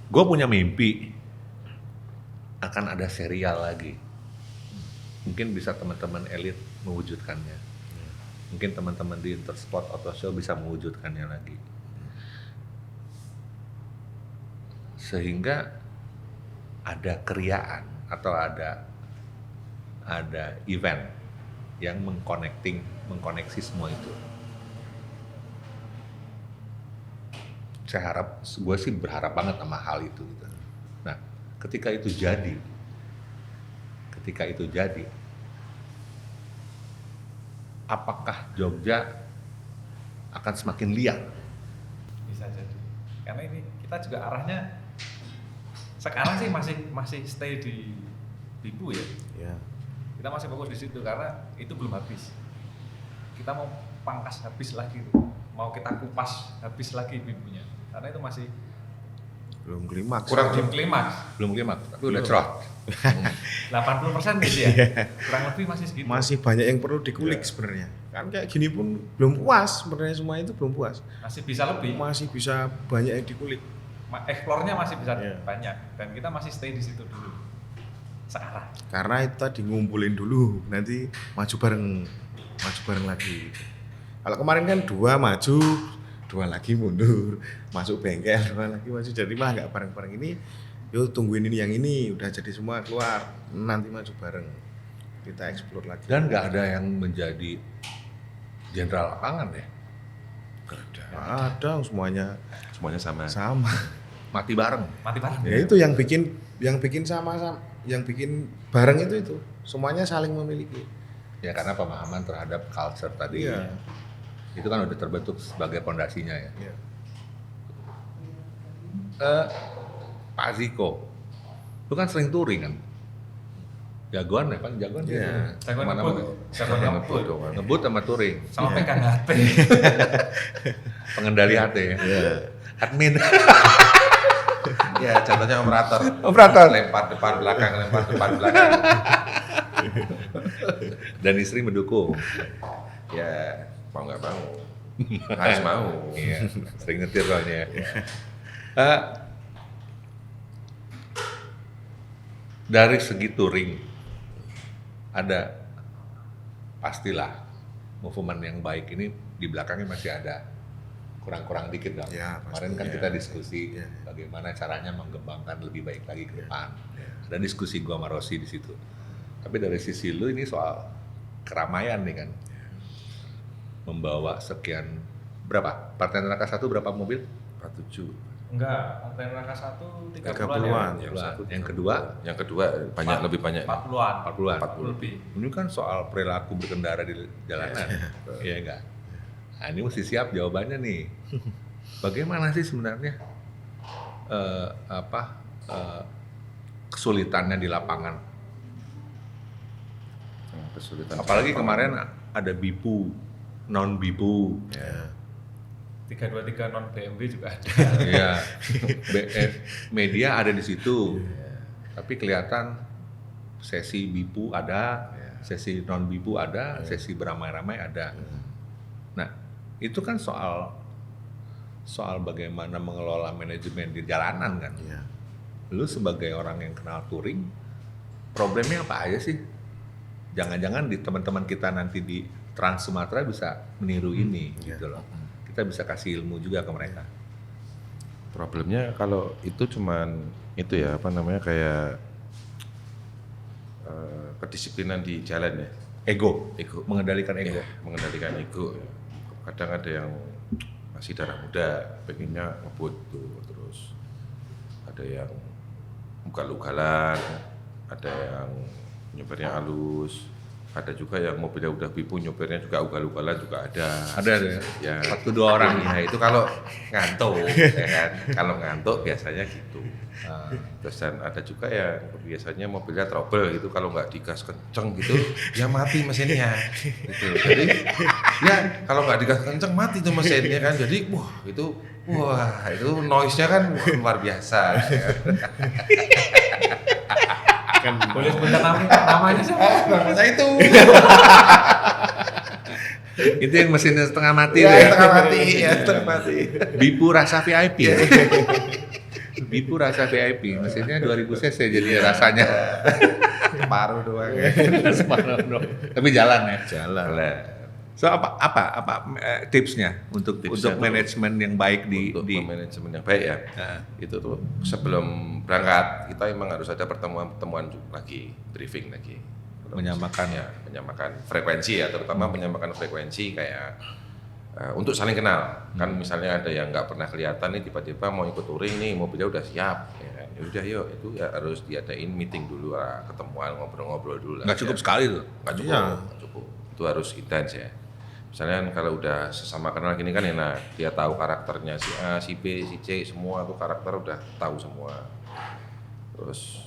Gue punya mimpi akan ada serial lagi. Mungkin bisa teman-teman elit mewujudkannya. Mungkin teman-teman di Intersport Auto Show bisa mewujudkannya lagi. Sehingga ada keriaan atau ada event yang mengkoneksi semua itu. Saya harap, gue sih berharap banget sama hal itu gitu. Nah, ketika itu jadi, apakah Jogja akan semakin liar? Bisa jadi. Karena ini kita juga arahnya sekarang sih masih stay di Bibu ya. Ya. Kita masih fokus di situ karena itu belum habis. Kita mau pangkas habis lagi tuh. Mau kita kupas habis lagi Bibunya. Karena itu masih Belum klimaks. belum klimaks. Belum klimaks, tapi udah cerot. 80% gitu ya. Kurang lebih masih segitu. Masih banyak yang perlu dikulik sebenarnya. Kan kayak gini pun belum puas, sebenarnya semua itu belum puas. Masih bisa lebih. Masih bisa banyak yang dikulik. Explore-nya masih bisa Iya. banyak dan kita masih stay di situ dulu. Sekarang. Karena itu tadi ngumpulin dulu, nanti maju bareng lagi. Kalau kemarin kan 2 maju, 2 lagi mundur, masuk bengkel, 2 lagi maju. Jadi mah nggak bareng-bareng ini. Yuk tungguin ini yang ini udah jadi semua keluar, nanti maju bareng. Kita explore lagi. Dan nggak ada yang menjadi jenderal lapangan ya, Nggak ada semuanya Semuanya sama. sama. mati bareng. Mati bareng. Ya itu yang bikin sama-sama, yang bikin bareng itu semuanya saling memiliki. Ya karena pemahaman terhadap culture tadi, Iya. itu kan udah terbentuk sebagai pondasinya ya. Iya. Pak Ziko, lu kan sering touring kan? Jagoan ya, Pak, jagoan dia. Iya. Jagoan Kemana-mana. ngebut. Jagoan ngebut. Ngebut sama touring, Sama pegang HP. pengendali HT ya. Admin. Ya, contohnya operator. Operator. Lempar depan belakang, lempar depan belakang. Dan istri mendukung. Ya, mau nggak mau. Harus mau. Iya, sering nyetir soalnya. Eh, dari segi touring, ada pastilah movement yang baik ini di belakangnya masih ada kurang-kurang dikit dong. Ya, Kemarin kan pastinya. kita diskusi Ya. bagaimana caranya mengembangkan lebih baik lagi ke depan. Ada diskusi gua sama Rossi di situ. Tapi dari sisi lu ini soal keramaian nih kan, membawa sekian berapa? Partai Neraka 1 berapa mobil? 47. Enggak, Partai Neraka 1 30-an. Yang kedua Yang kedua banyak, lebih banyak. 40-an. 40-an. 40. Lebih. Ini kan soal perilaku berkendara di jalanan, iya enggak? Nah ini mesti siap jawabannya nih. Bagaimana sih sebenarnya kesulitannya di lapangan? Kesulitan. Apalagi kemarin ada bipu, non bipu, Ya. 323 non BMW juga ada. ya media ada di situ, tapi kelihatan sesi bipu ada, sesi non bipu ada, sesi beramai-ramai ada. Nah itu kan soal bagaimana mengelola manajemen di jalanan kan. Iya. Lu sebagai orang yang kenal touring, problemnya apa aja sih? Jangan-jangan di teman-teman kita nanti di Trans Sumatera bisa meniru ini gitu loh. Kita bisa kasih ilmu juga ke mereka. Problemnya kalau itu cuman itu ya apa namanya kayak kedisiplinan di jalan ya. Ego, Ego. mengendalikan ego. Iya, mengendalikan ego. Kadang ada yang masih darah muda, pengennya ngebut tuh, terus ada yang ugal-ugalan, ada yang nyopirnya halus, ada juga yang mobilnya udah bipu nyopirnya juga ugal-ugalan juga ada. Ada Ya, 1-2 orang. ya itu kalau ngantuk, ya kan? Kalau ngantuk biasanya gitu. Nah, Terus dan ada juga yang biasanya mobilnya trouble gitu, kalau nggak digas kenceng gitu, ya mati mesinnya. Gitu. Jadi ya kalau nggak digas kenceng mati tuh mesinnya kan. Jadi itu noise-nya kan luar biasa. Ya. Kan Boleh sebentar namanya siapa? Namanya itu. itu yang mesinnya setengah mati Ya, tuh ya. setengah mati, ya setengah mati. Bipu rasa VIP. Bipu rasa VIP, mesinnya 2000 cc jadi rasanya. Paruh doang. Tapi jalan ya. jalan. So apa tipsnya untuk Tipsnya tuh manajemen yang baik di Untuk manajemen yang baik ya. Nah, Itu tuh sebelum berangkat kita emang harus ada pertemuan lagi, briefing lagi. Menyamakan. Ya, menyamakan frekuensi ya, terutama menyamakan frekuensi kayak untuk saling kenal. Kan misalnya ada yang nggak pernah kelihatan nih tiba-tiba mau ikut touring nih, mobilnya udah siap ya kan. Ya udah yuk, itu ya harus diadain meeting dulu lah, ketemuan ngobrol-ngobrol dulu lah. nggak cukup sekali tuh. Nggak cukup, Iya. nggak cukup. Itu harus intens ya. Misalnya kalau udah sesama kenal gini kan enak, dia tahu karakternya si A, si B, si C, semua tuh karakter udah tahu semua. Terus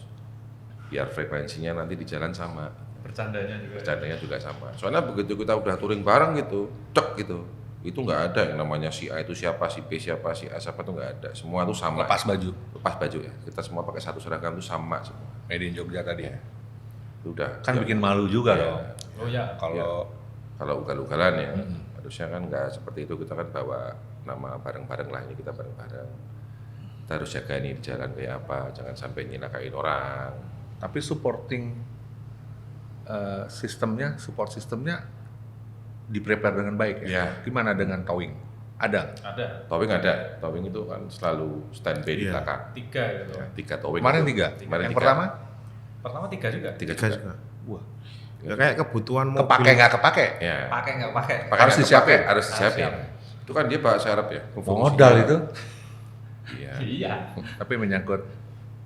biar frekuensinya nanti di jalan sama, Bercandanya juga. bercandanya juga sama. Soalnya begitu kita udah touring bareng gitu, cek gitu, itu nggak ada yang namanya si A itu siapa, si B siapa, si A siapa tuh nggak ada. Semua tuh sama. Lepas baju. Lepas baju ya. Kita semua pakai satu seragam tuh sama semua. Made in Jogja tadi. Itu udah. Kan bikin malu juga Ya. dong. Oh ya. Kalau ugal-ugalan ya, harusnya kan nggak seperti itu, kita kan bawa nama bareng-bareng lah, ini kita bareng-bareng. Kita harus jaga ini di jalan kayak apa, jangan sampai nyelakain orang. Tapi supporting support sistemnya di-prepare dengan baik ya. Iya. Gimana dengan towing? Ada. Ada Towing ada, towing itu kan selalu standby di Iya. belakang. 3 gitu. Ya, 3 towing. Kemarin itu. 3. Kemarin Yang 3. pertama Pertama 3 juga. 3 Tiga juga. juga. wah, Ya kayak kebutuhan mobil. kepake nggak kepake? Ya. Pakai nggak pakai? Harus disiapin. Harus disiapin. siap. Itu kan dia Pak Syarab ya. Modal itu. Iya. Iya. Tapi menyangkut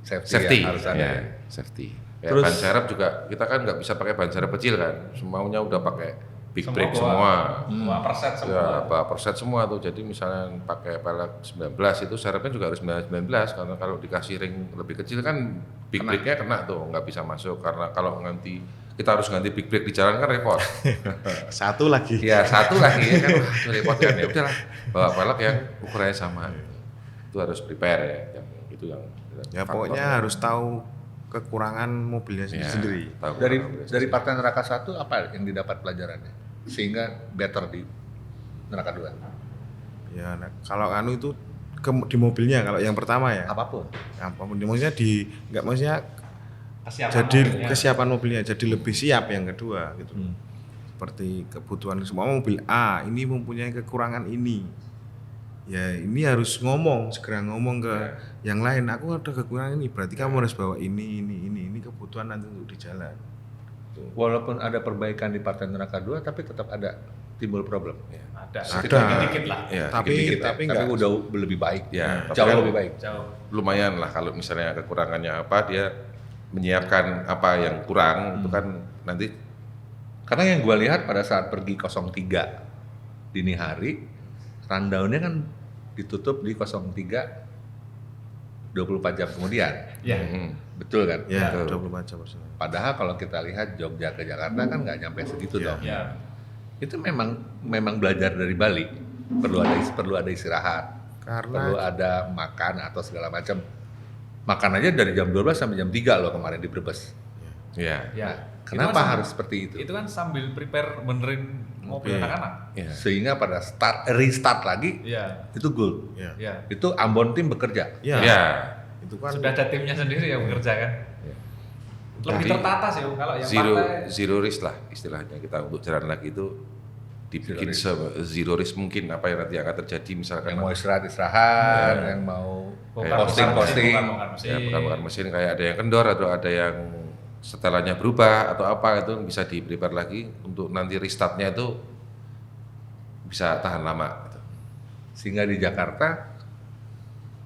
safety, Safety yang harus ada. ya, safety. Kayak Terus- ban serep juga kita kan nggak bisa pakai ban serep kecil kan. Semuanya udah pakai big Semua brake bawa. semua. Semua perset semua. Ya, perset semua tuh. Jadi misalnya pakai pelek 19 itu serepnya juga harus 19 karena kalau dikasih ring lebih kecil kan big Kena. brake-nya kena tuh, nggak bisa masuk karena kalau nanti kita harus ganti big brake di jalan kan repot. Satu lagi. Ya satu lagi ya kan wah, itu repot kan ya udahlah bawa pelek yang ukurannya sama. Itu harus prepare ya. Yang itu yang Ya faktor. pokoknya harus tahu kekurangan mobilnya Ya, sendiri. tahu Dari kurang dari lebih. Partai Neraka 1 apa yang didapat pelajarannya? Sehingga better di Neraka 2. Ya, nah, kalau anu itu di mobilnya kalau yang pertama ya. Apapun. Apapun maksudnya nggak maksudnya Kesiapan jadi mobilnya. kesiapan mobilnya jadi lebih siap yang kedua gitu. Hmm. Seperti kebutuhan semua mobil A ini mempunyai kekurangan ini. Ya ini harus segera ngomong ke yang lain. Aku ada kekurangan ini, berarti kamu harus bawa ini kebutuhan nanti untuk di jalan. Tuh. Walaupun ada perbaikan di Partai Neraka 2 tapi tetap ada timbul problem. Ada. Ada. Dikit-dikit lah. Ya, Tapi- dikit-dikit ya. tapi Tapi enggak. udah lebih baik. Ya, Jauh tapi kan lebih baik. Jauh. lumayan lah kalau misalnya kekurangannya apa dia menyiapkan apa yang kurang itu kan nanti Karena yang gue lihat pada saat pergi 03 dini hari, rundown-nya kan ditutup di 03 24 jam kemudian. Ya. Betul kan? Ya, Betul. 24 jam persen. Padahal kalau kita lihat Jogja ke Jakarta kan nggak nyampe segitu Ya. dong. Ya. Itu memang belajar dari Bali. Perlu ada istirahat, perlu Karena ada makan atau segala macam. Makan aja dari jam 12 sampai jam 3 loh kemarin di Brebes. ya Ya. Kenapa Itu kan harus seperti itu? Itu kan sambil prepare benerin mobil Iya. anak-anak. ya Sehingga pada restart lagi Iya. itu goal. ya, Ya. Itu Ambon tim bekerja. ya, ya itu kan Sudah ada timnya sendiri yang bekerja kan. Lebih Jadi, tertata sih kalau yang partai. zero risk lah istilahnya kita untuk jalan lagi itu dibikin zero risk mungkin apa yang nanti akan terjadi misalkan Yang mau istirahat, yang mau Bongkar posting. bongkar mesin. ya bukan mesin kayak ada yang kendor atau ada yang setelannya berubah atau apa itu bisa di prepare lagi untuk nanti restartnya itu bisa tahan lama gitu. Sehingga di Jakarta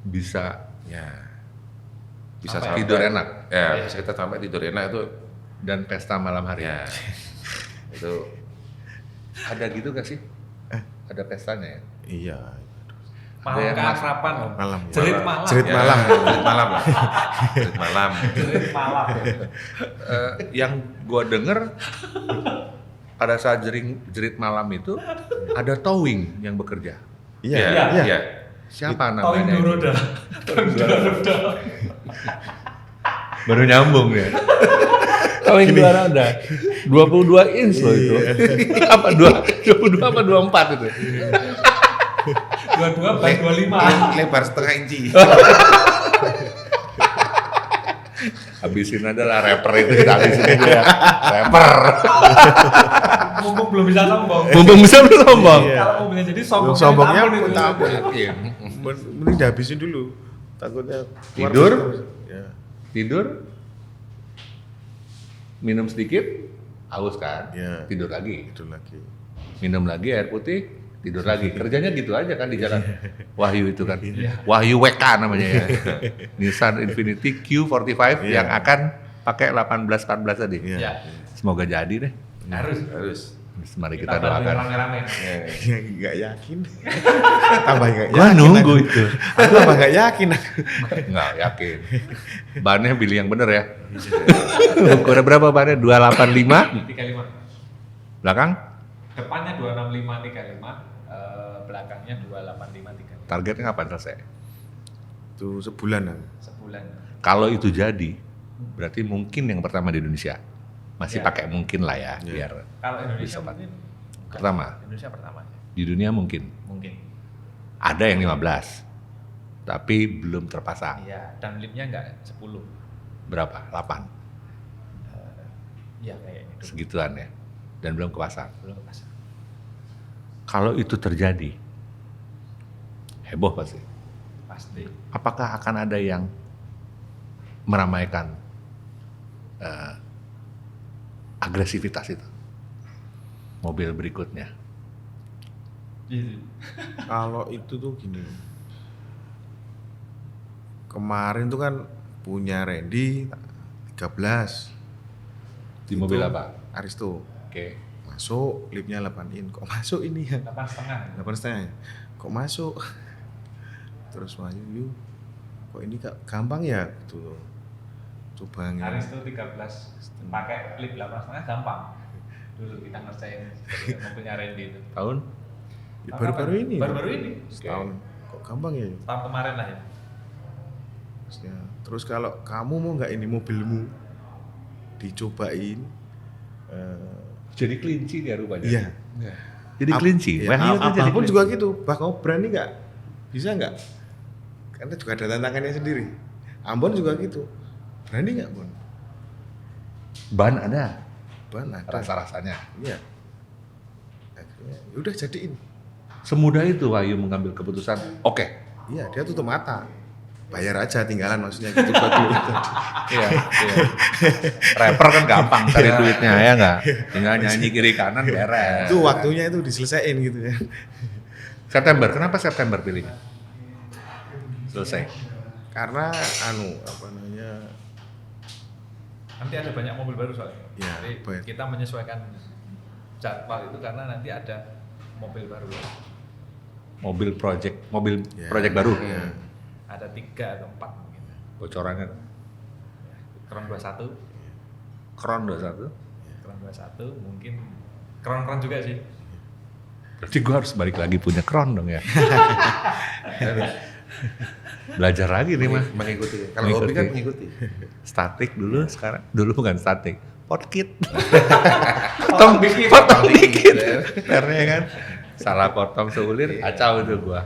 bisa Ya bisa Sampai tidur enak ya bisa kita sampai tidur enak itu dan pesta malam hari. ya itu Ada gitu gak sih? Ada pestanya ya? iya. Malam yang keakraban. Malam. Jerit malam. Jerit ya, malam. jerit malam lah jerit malam Jerit malam. Yang gua denger pada saat jerit malam itu ada towing yang bekerja. Iya, ya, iya. ya. Siapa Towing namanya? Doroda. Towing Doroda. Baru nyambung ya. Towing Doroda. 22 inch loh itu. Apa 22 apa 24 itu? 22 by 25. Lebar setengah inci Habisin aja lah rapper itu kita habisin aja ya. Rapper. Mumpung belum bisa sombong. Mumpung bisa belum sombong. Iya. Kalau mobilnya jadi sombong. Sombongnya tampon itu. tampon. Iya. Mending dihabisin dulu. Takutnya keluar Tidur? terus. Ya. Tidur, minum sedikit, haus kan? Iya. Tidur lagi. Itu lagi. Minum lagi air putih, tidur lagi. Kerjanya gitu aja kan di jalan. Wahyu itu kan. Iya. Wahyu WK namanya ya. Nissan Infiniti Q45 Iya. yang akan pakai 1814 tadi. Iya. Ya. Semoga jadi deh. Harus. Mari kita bantu doakan. rame-rame. Enggak yakin. Tambah enggak yakin. Gua nunggu aku. itu. Aku tambah enggak yakin. Nggak yakin. Bannya pilih yang bener ya. Ukurnya berapa bannya? 285 35. belakang? Depannya 265 35, belakangnya 285 35. Targetnya kapan selesai? Itu sebulanan. Sebulan. Kalau itu jadi, berarti mungkin yang pertama di Indonesia. Masih Ya. pakai mungkin lah ya, Ya. biar Kalau Indonesia Bisa, Pak. mungkin Pertama. Indonesia pertama. di dunia mungkin. Mungkin. Ada yang 15, tapi belum terpasang. Iya, dan lipnya enggak 10. Berapa? 8, Iya kayak gitu. segituan ya. Dan belum kepasang. Belum kepasang. Kalau itu terjadi, heboh pasti. Pasti. Apakah akan ada yang meramaikan agresivitas itu? Mobil berikutnya. Kalau itu tuh gini, kemarin tuh kan punya Randy 13 Di mobil Itu apa? Aristo. Oke. Masuk liftnya 8 in, kok masuk ini ya? 8,5. 8,5 ya? Kok masuk? Terus maju, yuk kok ini gampang ya? Gitu loh. Coba Aris itu 13 pakai flip 8,5 gampang. Dulu kita ngerjain mobilnya Randy itu. Tahun? Ya, baru-baru ini. Baru-baru ini. Setahun. Kok gampang ya? Tahun kemarin lah ya. Terus kalau kamu mau nggak ini mobilmu dicobain, Jadi kelinci dia rupanya. iya. Jadi kelinci. Ya, Wahyu tuh jadi apapun kelinci. juga gitu. Bah kamu berani nggak? Bisa nggak? Karena juga ada tantangannya sendiri. Ambon juga gitu. Berani nggak Bon? Ban ada. Ban ada. Rasa-rasanya. Iya. Akhirnya udah jadiin. Semudah itu Wahyu mengambil keputusan. Oke. Iya, dia tutup mata. Bayar aja tinggalan maksudnya gitu buat duit. Iya. Rapper kan gampang cari duitnya ya nggak? Tinggal nyanyi kiri kanan beres. Itu waktunya itu diselesaikan gitu ya. September. Kenapa September pilihnya? Selesai. Karena apa namanya? Nanti ada banyak mobil baru soalnya. Iya, Jadi baik. kita menyesuaikan jadwal itu karena nanti ada mobil baru. Mobil project Ya. project baru. Iya. Ada 3 atau 4 mungkin. Bocorannya Kron 21, Kron 21. Kron 21 mungkin Kron juga sih. Berarti gue harus balik lagi punya Kron dong ya. Belajar lagi nih mah. Mengikuti. Kalau hobi kan mengikuti. Statik dulu, sekarang dulu bukan statik. Potkit. Potong dikit. Potong dikit. Karena kan salah potong seulir, kacau itu gua.